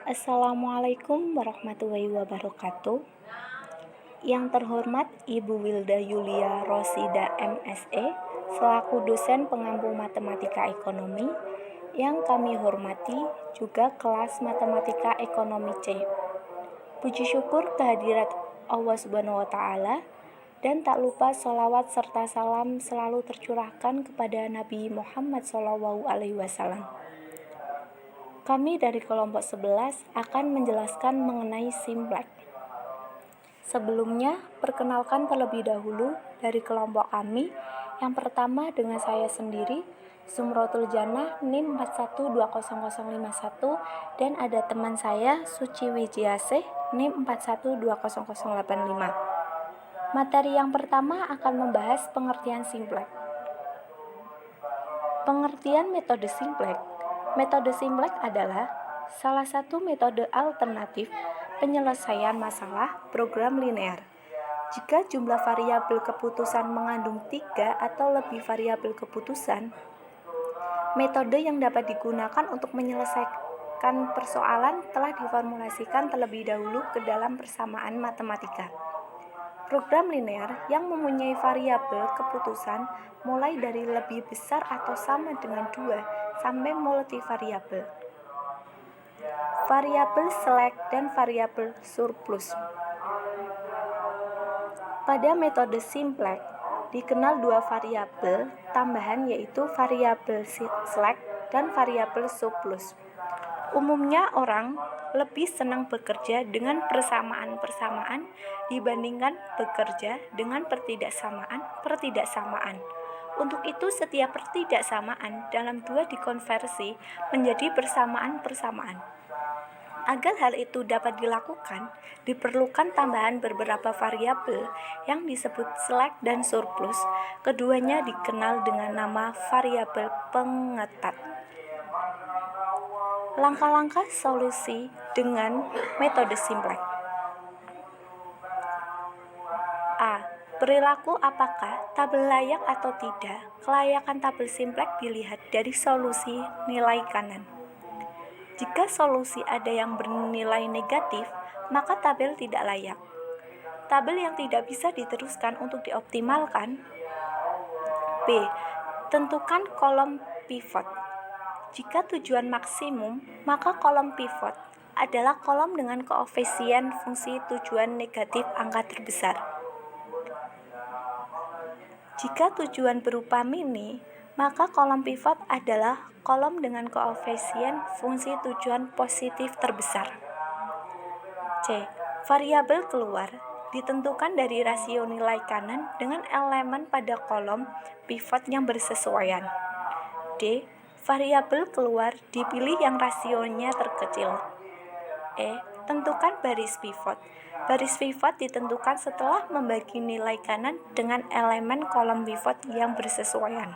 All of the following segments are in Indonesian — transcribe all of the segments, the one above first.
Assalamualaikum warahmatullahi wabarakatuh. Yang terhormat Ibu Wilda Yulia Rosida MSE selaku dosen pengampu matematika ekonomi, yang kami hormati juga kelas matematika ekonomi C. Puji syukur kehadirat Allah Subhanahu wa Ta'ala, dan tak lupa sholawat serta salam selalu tercurahkan kepada Nabi Muhammad SAW. Kami dari kelompok 11 akan menjelaskan mengenai Simplex. Sebelumnya, perkenalkan terlebih dahulu dari kelompok kami. Yang pertama dengan saya sendiri, Zumrotul Jannah, NIM 412051, dan ada teman saya, Suci Wijiasih, NIM 412085. Materi yang pertama akan membahas pengertian Simplex. Pengertian metode Simplex. Metode Simplex adalah salah satu metode alternatif penyelesaian masalah program linear. Jika jumlah variabel keputusan mengandung 3 atau lebih variabel keputusan, metode yang dapat digunakan untuk menyelesaikan persoalan telah diformulasikan terlebih dahulu ke dalam persamaan matematika. Program linear yang mempunyai variabel keputusan mulai dari lebih besar atau sama dengan 2 sampai multivariabel, variabel select, dan variabel surplus. Pada metode Simplex dikenal 2 variabel tambahan, yaitu variabel select dan variabel surplus. Umumnya orang lebih senang bekerja dengan persamaan-persamaan dibandingkan bekerja dengan pertidaksamaan. Untuk itu, setiap pertidaksamaan dalam 2 dikonversi menjadi persamaan-persamaan. Agar hal itu dapat dilakukan, diperlukan tambahan beberapa variabel yang disebut select dan surplus. Keduanya dikenal dengan nama variabel pengetat. Langkah-langkah solusi dengan metode Simplex. A. Perilaku apakah tabel layak atau tidak? Kelayakan tabel Simplex dilihat dari solusi nilai kanan. Jika solusi ada yang bernilai negatif, maka tabel tidak layak. Tabel yang tidak bisa diteruskan untuk dioptimalkan. B. Tentukan kolom pivot. Jika tujuan maksimum, maka kolom pivot adalah kolom dengan koefisien fungsi tujuan negatif angka terbesar. Jika tujuan berupa mini, maka kolom pivot adalah kolom dengan koefisien fungsi tujuan positif terbesar. C. Variabel keluar ditentukan dari rasio nilai kanan dengan elemen pada kolom pivot yang bersesuaian. D. Variabel keluar dipilih yang rasionya terkecil. E. Tentukan baris pivot. Baris pivot ditentukan setelah membagi nilai kanan dengan elemen kolom pivot yang bersesuaian.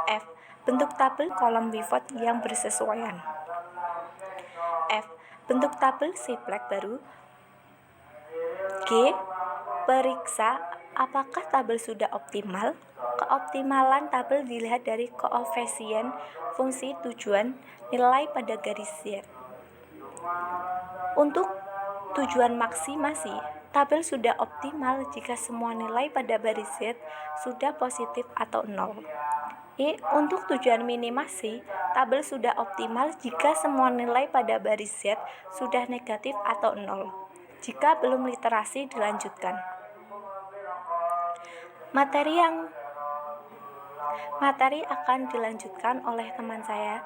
F. Bentuk tabel kolom pivot yang bersesuaian. F. Bentuk tabel Simplex baru. G. Periksa apakah tabel sudah optimal. Keoptimalan tabel dilihat dari koefisien fungsi tujuan nilai pada garis Z. Untuk tujuan maksimasi, tabel sudah optimal jika semua nilai pada baris Z sudah positif atau 0. Untuk tujuan minimasi, tabel sudah optimal jika semua nilai pada baris Z sudah negatif atau 0. Jika belum literasi, dilanjutkan. Materi akan dilanjutkan oleh teman saya.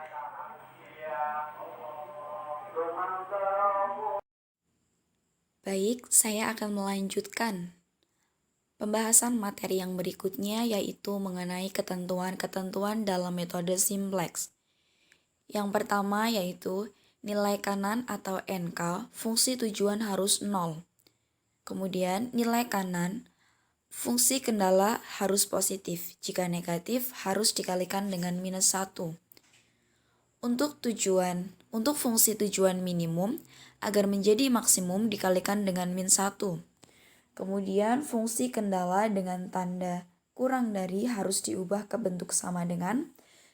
Baik, saya akan melanjutkan pembahasan materi yang berikutnya, yaitu mengenai ketentuan-ketentuan dalam metode Simplex. Yang pertama yaitu nilai kanan atau NK, fungsi tujuan harus 0. Kemudian nilai kanan, fungsi kendala harus positif. Jika negatif, harus dikalikan dengan minus 1. Untuk fungsi tujuan minimum, agar menjadi maksimum dikalikan dengan min 1. Kemudian fungsi kendala dengan tanda kurang dari harus diubah ke bentuk sama dengan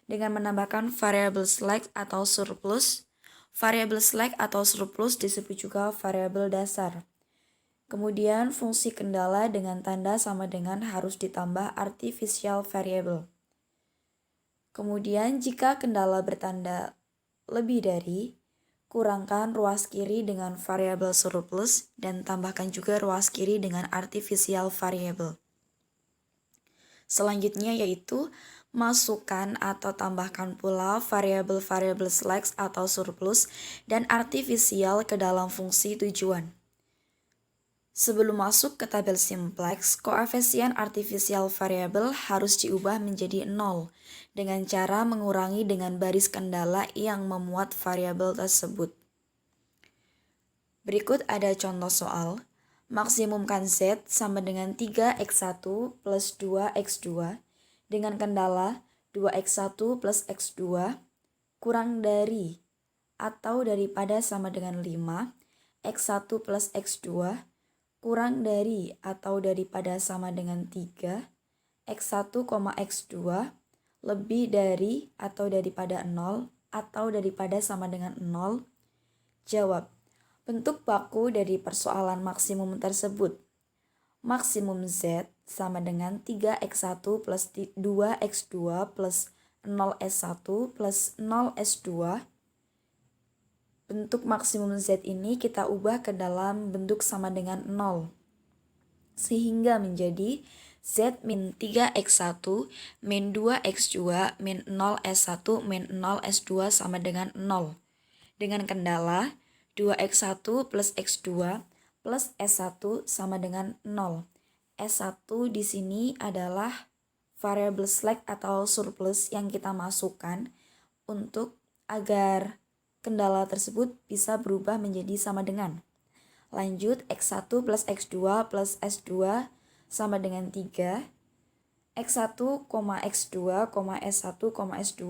menambahkan variabel select atau surplus. Variabel slack atau surplus disebut juga variabel dasar. Kemudian fungsi kendala dengan tanda sama dengan harus ditambah artificial variable. Kemudian jika kendala bertanda lebih dari, kurangkan ruas kiri dengan variabel surplus dan tambahkan juga ruas kiri dengan artificial variable. Selanjutnya yaitu masukkan atau tambahkan pula variabel-variabel slack atau surplus dan artificial ke dalam fungsi tujuan. Sebelum masuk ke tabel simplex, koefisien artificial variable harus diubah menjadi 0 dengan cara mengurangi dengan baris kendala yang memuat variabel tersebut. Berikut ada contoh soal. Maksimumkan Z sama dengan 3x1 plus 2x2 dengan kendala 2x1 plus x2 kurang dari atau daripada sama dengan 5, x1 plus x2 kurang dari atau daripada sama dengan 3, x1, x2 lebih dari atau daripada 0 atau daripada sama dengan 0. Jawab. Bentuk baku dari persoalan maksimum tersebut. Maksimum Z sama dengan 3x1 plus 2x2 plus 0s1 plus 0s2. Bentuk maksimum Z ini kita ubah ke dalam bentuk sama dengan 0. Sehingga menjadi Z min 3x1 min 2x2 min 0s1 min 0s2 sama dengan 0. Dengan kendala 2x1 plus x2 plus s1 sama dengan 0. S1 di sini adalah variabel slack atau surplus yang kita masukkan untuk agar kendala tersebut bisa berubah menjadi sama dengan. Lanjut, x1 plus x2 plus s2 sama dengan 3. x1, x2, s1, s2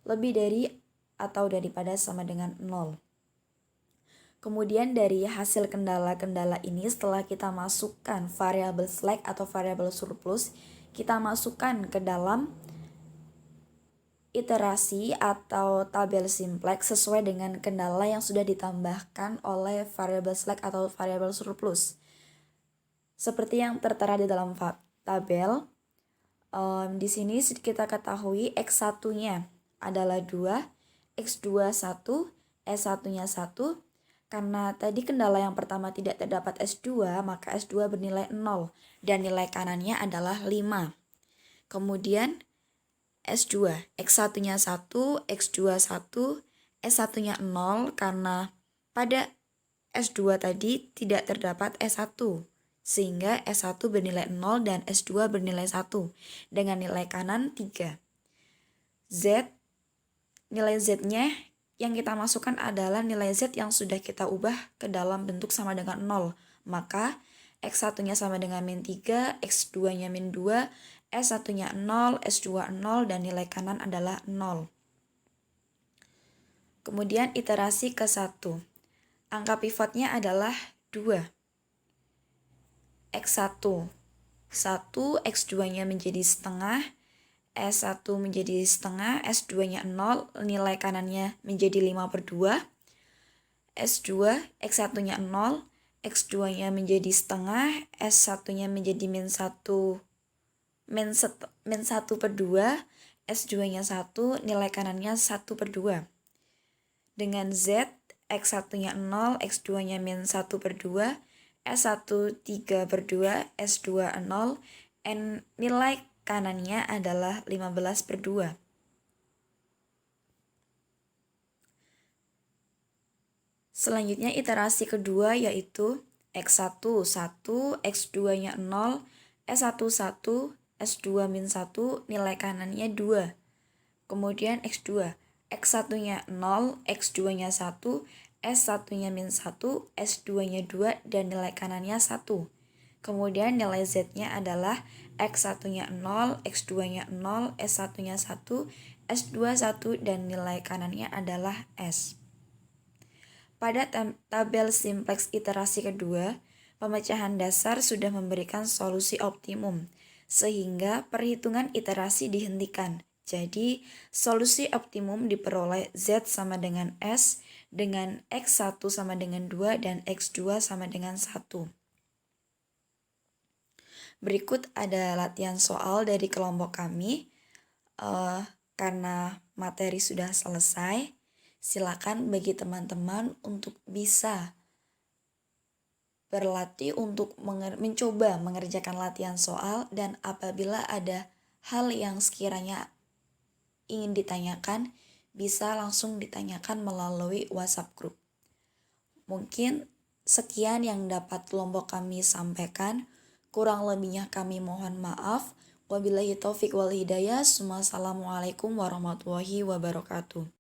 lebih dari atau daripada sama dengan 0. Kemudian dari hasil kendala-kendala ini setelah kita masukkan variabel slack atau variabel surplus, kita masukkan ke dalam iterasi atau tabel simplex sesuai dengan kendala yang sudah ditambahkan oleh variabel slack atau variabel surplus. Seperti yang tertera di dalam tabel, di sini kita ketahui x1-nya adalah 2, x2 1, s1-nya 1. Karena tadi kendala yang pertama tidak terdapat S2, maka S2 bernilai 0 dan nilai kanannya adalah 5. Kemudian S2, X1-nya 1, X2 1, S1-nya 0 karena pada S2 tadi tidak terdapat S1. Sehingga S1 bernilai 0 dan S2 bernilai 1 dengan nilai kanan 3. Z, nilai Z-nya yang kita masukkan adalah nilai Z yang sudah kita ubah ke dalam bentuk sama dengan 0. Maka X1-nya sama dengan min 3, X2-nya min 2, S1-nya 0, S2 0, dan nilai kanan adalah 0. Kemudian iterasi ke 1. Angka pivotnya adalah 2. X1, 1, X2-nya menjadi setengah, S1 menjadi setengah, S2-nya 0, nilai kanannya menjadi 5/2. S2, X1-nya 0, X2-nya menjadi setengah, S1-nya menjadi min 1/2, S2-nya 1, nilai kanannya 1/2. Dengan Z, X1-nya 0, X2-nya min 1/2, S1 3/2, S2 0, nilai kanannya adalah 15/2. Selanjutnya iterasi kedua yaitu X1 1, X2-nya 0, S1 1, S2 min 1, nilai kanannya 2. Kemudian X2, X1-nya 0, X2-nya 1, S1-nya min 1, S2-nya 2, dan nilai kanannya 1. Kemudian nilai Z-nya adalah X1-nya 0, X2-nya 0, S1-nya 1, S2 1, dan nilai kanannya adalah S. Pada tabel simplex iterasi kedua, pemecahan dasar sudah memberikan solusi optimum, sehingga perhitungan iterasi dihentikan. Jadi, solusi optimum diperoleh Z sama dengan S dengan X1 sama dengan 2 dan X2 sama dengan 1. Berikut ada latihan soal dari kelompok kami. Karena materi sudah selesai, silakan bagi teman-teman untuk bisa berlatih untuk mencoba mengerjakan latihan soal, dan apabila ada hal yang sekiranya ingin ditanyakan, bisa langsung ditanyakan melalui WhatsApp group. Mungkin sekian yang dapat kelompok kami sampaikan. Kurang lebihnya kami mohon maaf. Wabillahi taufik wal hidayah. Assalamualaikum warahmatullahi wabarakatuh.